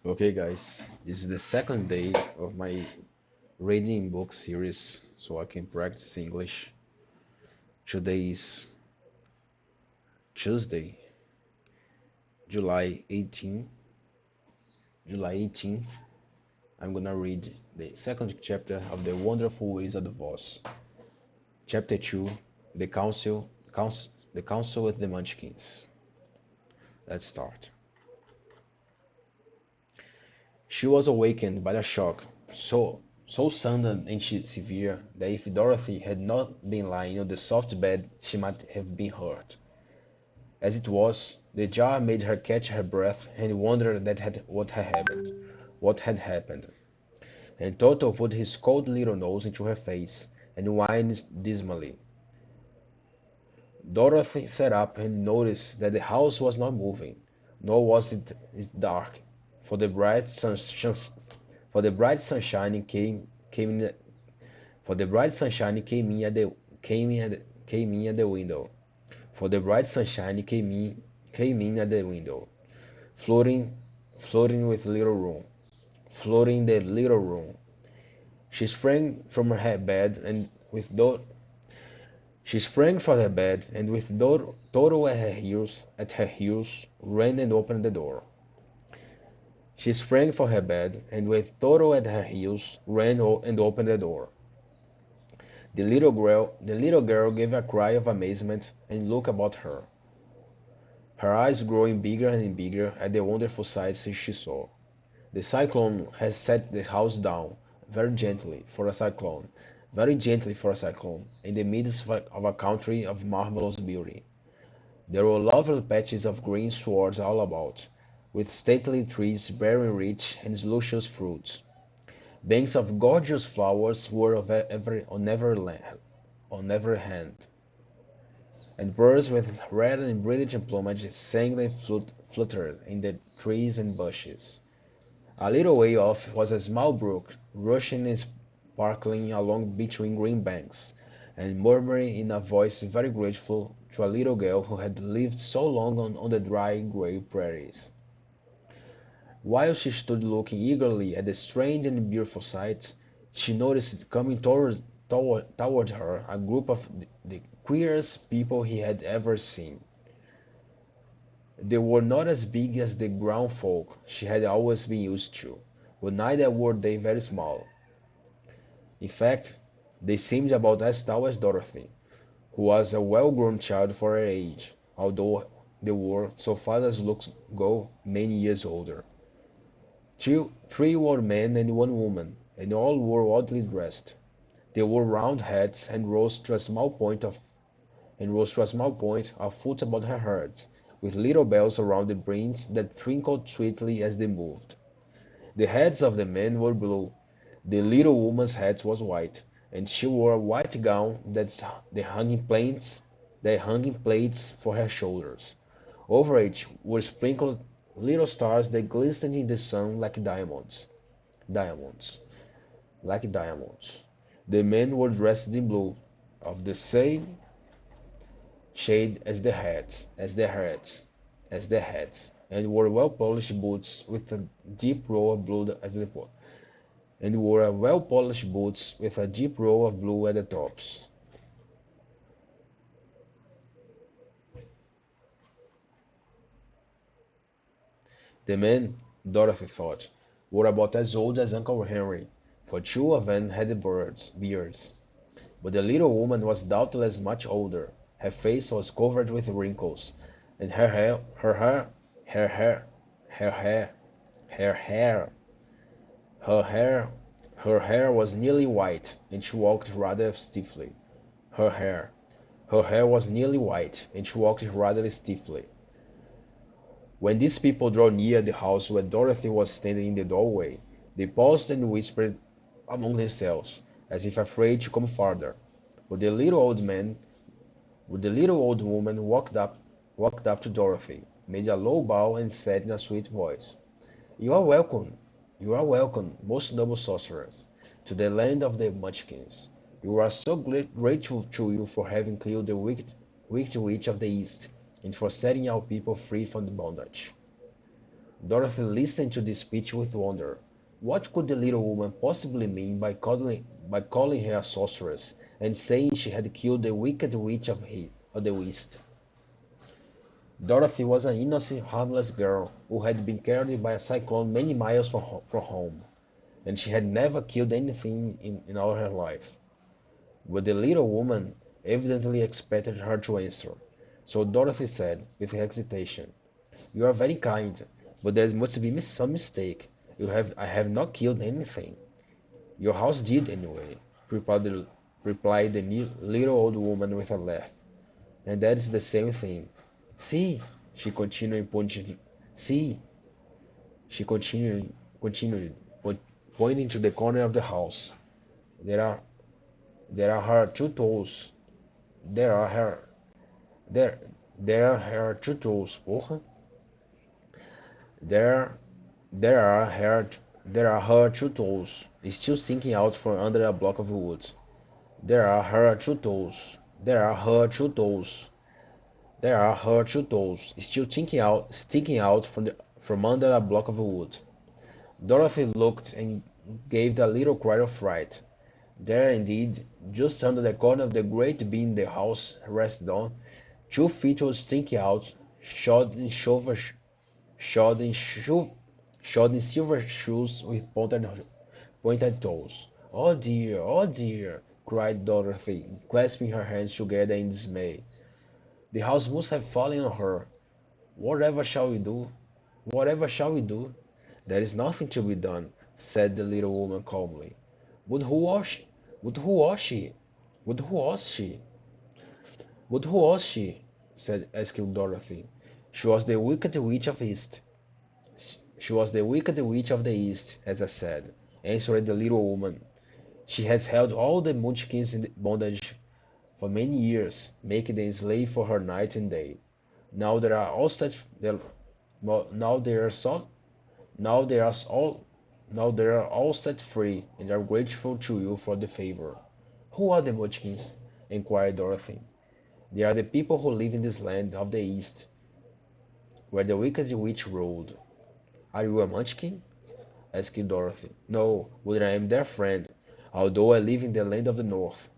Okay, guys, this is the second day of my reading book series so I can practice English. Today is Tuesday, July 18, July 18th. I'm gonna read the second chapter of the Wonderful Wizard of Oz. Chapter 2, the Council with the Munchkins. Let's start. She was awakened by a shock so sudden and severe that if Dorothy had not been lying on the soft bed she might have been hurt. As it was, the jar made her catch her breath and wonder what had happened. And Toto put his cold little nose into her face and whined dismally. Dorothy sat up and noticed that the house was not moving, nor was it dark, for the bright sunshine came in, for the bright sunshine came in at the window. For the bright sunshine came in at the window, floating floating with little room, floating the little room. She sprang from her bed and with do- she sprang from her bed and with Toto at her heels, ran and opened the door. She sprang from her bed and with Toto at her heels, and opened the door. The little girl gave a cry of amazement and looked about her, her eyes growing bigger and bigger at the wonderful sights she saw. The cyclone had set the house down, very gently for a cyclone, in the midst of a country of marvelous beauty. There were lovely patches of green swords all about, with stately trees bearing rich and luscious fruits. Banks of gorgeous flowers were on every hand, and birds with red and brilliant plumage sang and fluttered in the trees and bushes. A little way off was a small brook, rushing and sparkling along between green banks, and murmuring in a voice very grateful to a little girl who had lived so long on the dry, grey prairies. While she stood looking eagerly at the strange and beautiful sights, she noticed coming toward her a group of the queerest people he had ever seen. They were not as big as the ground folk she had always been used to, but neither were they very small. In fact, they seemed about as tall as Dorothy, who was a well-grown child for her age, although they were, so far as looks go, many years older. Three were men and one woman, and all were oddly dressed. They wore round hats and rose to a small point a foot above her heads, with little bells around the brims that twinkled sweetly as they moved. The hats of the men were blue, the little woman's hat was white, and she wore a white gown that hung in plaits for her shoulders. Over it were sprinkled little stars that glistened in the sun diamonds, like diamonds. The men were dressed in blue, of the same shade as their hats, and wore well-polished boots with a deep row of blue at the and wore well-polished boots with a deep row of blue at the tops. The men, Dorothy thought, were about as old as Uncle Henry, for two of them had beards. But the little woman was doubtless much older. Her face was covered with wrinkles, and her hair, her hair, her hair, her hair, her hair was nearly white, and she walked rather stiffly. Her hair, her hair was nearly white, and she walked rather stiffly. When these people drew near the house where Dorothy was standing in the doorway, they paused and whispered among themselves, as if afraid to come farther. But the little old woman walked up to Dorothy, made a low bow, and said in a sweet voice, you are welcome, most noble sorceress, to the land of the Munchkins. We are so grateful to you for having killed the wicked witch of the East, and for setting our people free from the bondage. Dorothy listened to this speech with wonder. What could the little woman possibly mean by calling her a sorceress and saying she had killed the wicked witch of the West? Dorothy was an innocent, harmless girl who had been carried by a cyclone many miles from home, and she had never killed anything in all her life. But the little woman evidently expected her to answer, so Dorothy said, with hesitation, "You are very kind, but there must be some mistake. I have not killed anything." "Your house did, anyway," replied the little old woman with a laugh. "And that is the same thing. See," she continued, pointing, "see," she continued, pointing to the corner of the house. "There are, there are her two toes. There are her, there, there are her two toes. Porra. There, there are her, there are her two toes, still sticking out from under a block of wood. There are her two toes. There are her two toes. There are her two toes, still sticking out from under a block of wood." Dorothy looked and gave a little cry of fright. There indeed, just under the corner of the great beam the house rested on, 2 feet was sticking out, shod in silver, shod in, sho- shod in silver shoes with pointed toes. Oh dear!" cried Dorothy, clasping her hands together in dismay. "The house must have fallen on her. Whatever shall we do? Whatever shall we do?" "There is nothing to be done," said the little woman calmly. "But who was she? But who was she? But who was she? But who was she?" asked Dorothy. "She was the Wicked Witch of East. She was the Wicked Witch of the East, as I said," answered the little woman. "She has held all the Munchkins in bondage for many years, making them slave for her night and day. Now they are all set. Now they are so. Now they are all. Now they are all set free, and are grateful to you for the favor." "Who are the Munchkins?" inquired Dorothy. "They are the people who live in this land of the East, where the Wicked Witch ruled." "Are you a Munchkin?" asked Dorothy. "No, but I am their friend, although I live in the land of the North."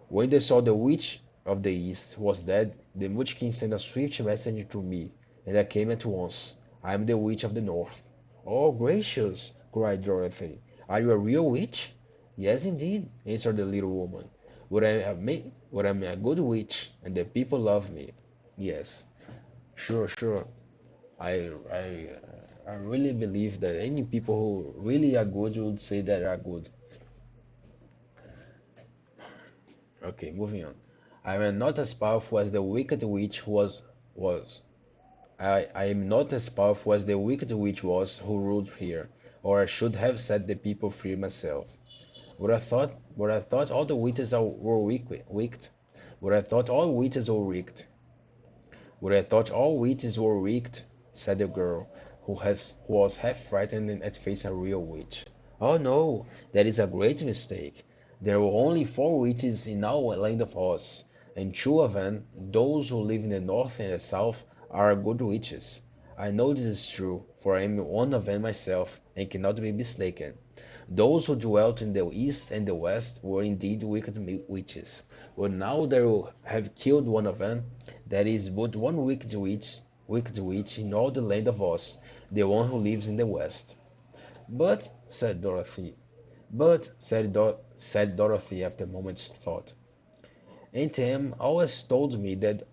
When they saw the Witch of the East was dead, the Munchkin sent a swift message to me, and I came at once. I am the Witch of the North." "Oh, gracious!" cried Dorothy. "Are you a real witch?" "Yes, indeed," answered the little woman. But I'm a good witch, and the people love me." "Yes, sure, sure. I I really believe that any people who really are good would say that are good." Okay, moving on. "I am not as powerful as the wicked witch was. I am not as powerful as the wicked witch was who ruled here, or I should have set the people free myself. But I thought all the witches were wicked. But I thought all witches were wicked. "But I thought all witches were wicked," said the girl, who was half frightened at facing a real witch. "Oh no, that is a great mistake. There were only 4 witches in our land of Oz, and 2 of them, those who live in the north and the south, are good witches. I know this is true, for I am one of them myself, and cannot be mistaken. Those who dwelt in the east and the west were indeed wicked witches, but now they have killed one of them. There is but one wicked witch in all the land of Oz, the one who lives in the west." "But," said Dorothy, said Dorothy after a moment's thought, "Aunt Em always told me that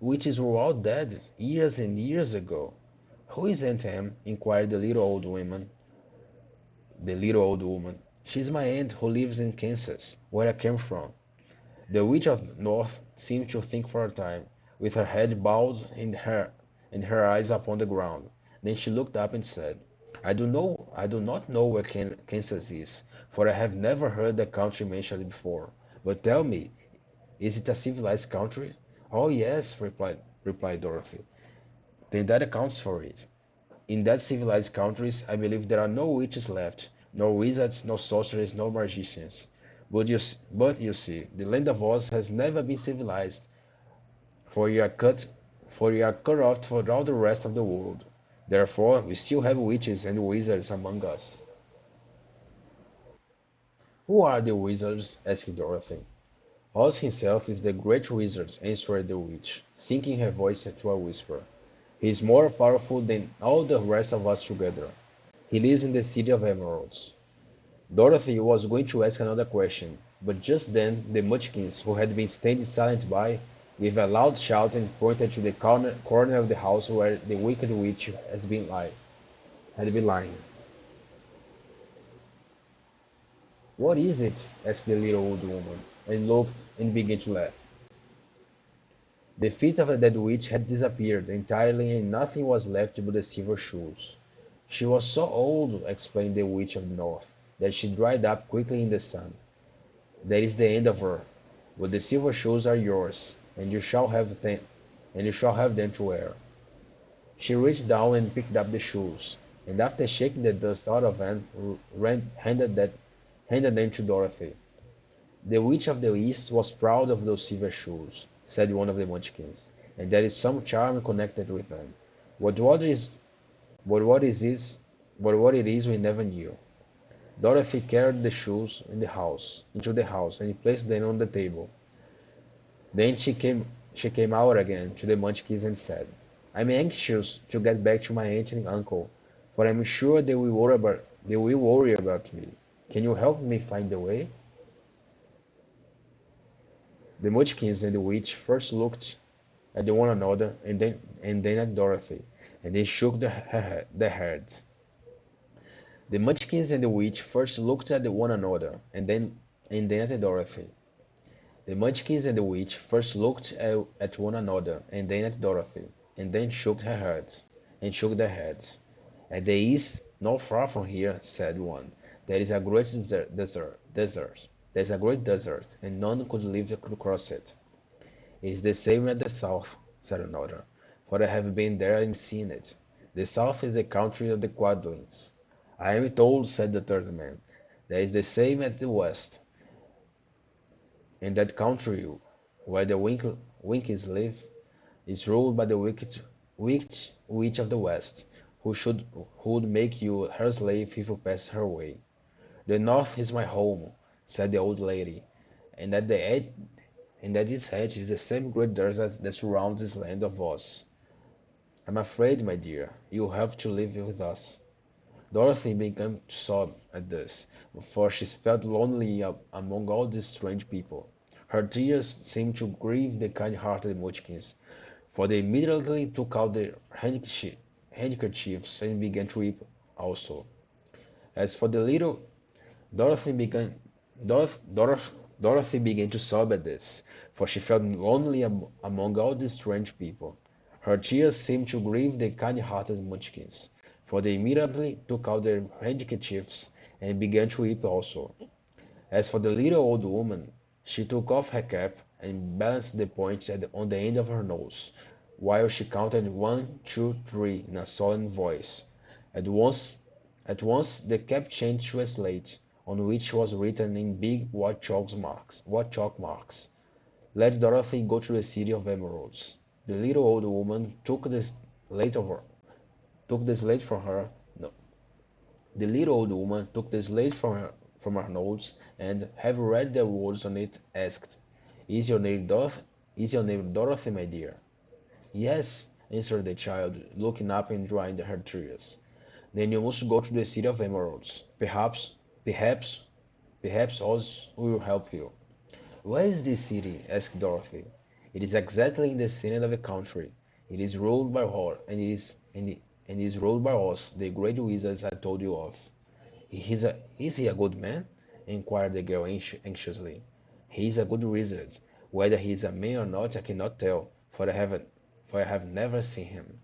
witches were all dead years and years ago." "Who is Aunt Em?" inquired the little old woman. "She's my aunt who lives in Kansas, where I came from." The witch of the north seemed to think for a time, with her head bowed and her eyes upon the ground. Then she looked up and said, I do not know where Kansas is, for I have never heard the country mentioned before. But tell me, is it a civilized country?" "Oh, yes," replied Dorothy. "Then that accounts for it. In that civilized countries, I believe there are no witches left, no wizards, no sorcerers, no magicians. But you see, the land of Oz has never been civilized, for you are cut, for you are cut off from all the rest of the world. Therefore, we still have witches and wizards among us. Who are the wizards? Asked Dorothy. Oz himself is the great wizard, answered the witch, sinking her voice to a whisper. He is more powerful than all the rest of us together. He lives in the City of Emeralds. Dorothy was going to ask another question, but just then the Munchkins, who had been standing silent by, gave a loud shout and pointed to the corner of the house where the wicked witch had been lying. "What is it?" asked the little old woman, and looked and began to laugh. The feet of the dead witch had disappeared entirely and nothing was left but the silver shoes. She was so old, explained the witch of the north, that she dried up quickly in the sun. That is the end of her. But the silver shoes are yours, and you shall have them to wear. She reached down and picked up the shoes, and after shaking the dust out of them, handed them to Dorothy. The Witch of the East was proud of those silver shoes, said one of the Munchkins, and there is some charm connected with them. But what it is we never knew. Dorothy carried the shoes into the house, and placed them on the table. Then she came out again to the Munchkins and said, "I'm anxious to get back to my aunt and uncle, for I'm sure they will worry about me. Can you help me find the way?" The Munchkins and the witch first looked at one another and then at Dorothy, and they shook their heads. The Munchkins and the witch first looked at one another and then at Dorothy. The Munchkins and the witch first looked at one another and then at Dorothy, and then shook their heads. "At the east, not far from here," said one, "there is a great desert. There is a great desert, and none could live across it." "It is the same at the south," said another, "for I have been there and seen it. The south is the country of the Quadlings." "I am told," said the third man, "there is the same at the west, and that country where the Winkies live is ruled by the wicked witch of the west, who would make you her slave if you pass her way." "The north is my home," said the old lady, "and at its edge is the same great desert that surrounds this land of Oz. I'm afraid, my dear, you'll have to live with us." Dorothy began to sob at this, for she felt lonely among all these strange people. Her tears seemed to grieve the kind-hearted Munchkins, for they immediately took out their handkerchiefs and began to weep also. As for the little Dorothy began Dorothy began to sob at this, for she felt lonely among all these strange people. Her tears seemed to grieve the kind-hearted Munchkins, for they immediately took out their handkerchiefs and began to weep also. As for the little old woman, she took off her cap and balanced the point on the end of her nose, while she counted 1, 2, 3 in a solemn voice. At once, at once the cap changed to a slate, on which was written in big white chalk marks, "Let Dorothy go to the City of Emeralds." The little old woman took the slate from her. No, the little old woman took the slate from her nose, and, having read the words on it, asked, Is your name Dorothy, my dear?" "Yes," answered the child, looking up and drying her tears. "Then you must go to the City of Emeralds. Perhaps, perhaps Oz will help you." "Where is this city?" asked Dorothy. "It is exactly in the center of the country. It is ruled by Hor, and is ruled by Oz, the great wizard I told you of." Is he a good man?" inquired the girl anxiously. "He is a good wizard. Whether he is a man or not, I cannot tell, for I have never seen him."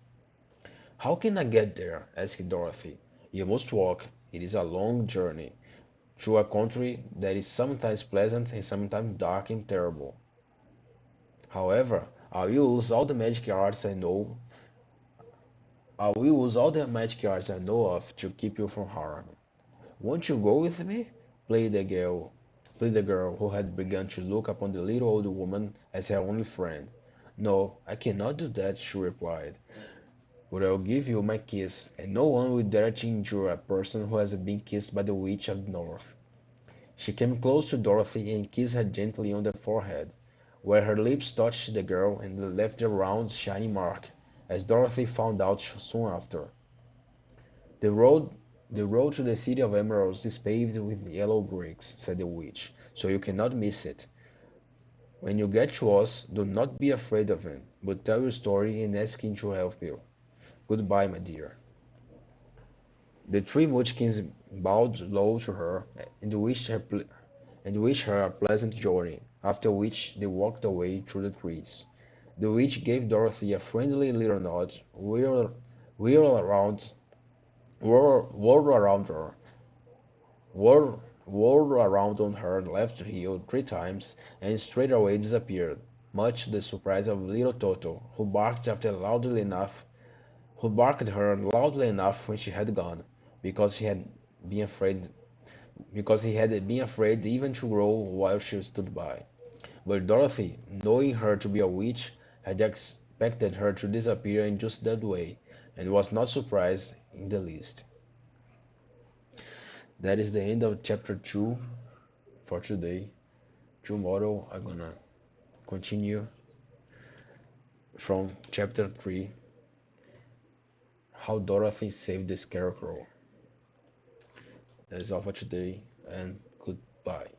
"How can I get there?" asked Dorothy. "You must walk. It is a long journey, through a country that is sometimes pleasant and sometimes dark and terrible. However, I will use all the magic arts I know of to keep you from harm. Won't you go with me?" pleaded the girl, who had begun to look upon the little old woman as her only friend. "No, I cannot do that," she replied. but I'll give you my kiss, and no one will dare to injure a person who has been kissed by the Witch of the North." She came close to Dorothy and kissed her gently on the forehead, where her lips touched the girl and left a round, shiny mark, as Dorothy found out soon after. "The road, the road to the City of Emeralds is paved with yellow bricks," said the witch, "so you cannot miss it. When you get to Oz, do not be afraid of him, but tell your story and ask him to help you. Goodbye, my dear." The three Munchkins bowed low to her and wished her a pleasant journey, after which they walked away through the trees. The witch gave Dorothy a friendly little nod, whirled around, whirled around her, whirled around on her left heel 3 times, and straightway disappeared, much to the surprise of little Toto, who barked at her loudly enough when she had gone, because he had been afraid because he had been afraid even to growl while she stood by. But Dorothy, knowing her to be a witch, had expected her to disappear in just that way, and was not surprised in the least. That is the end of chapter 2 for today. Tomorrow I'm gonna continue from chapter 3, how Dorothy saved the Scarecrow. That is all for today, and goodbye.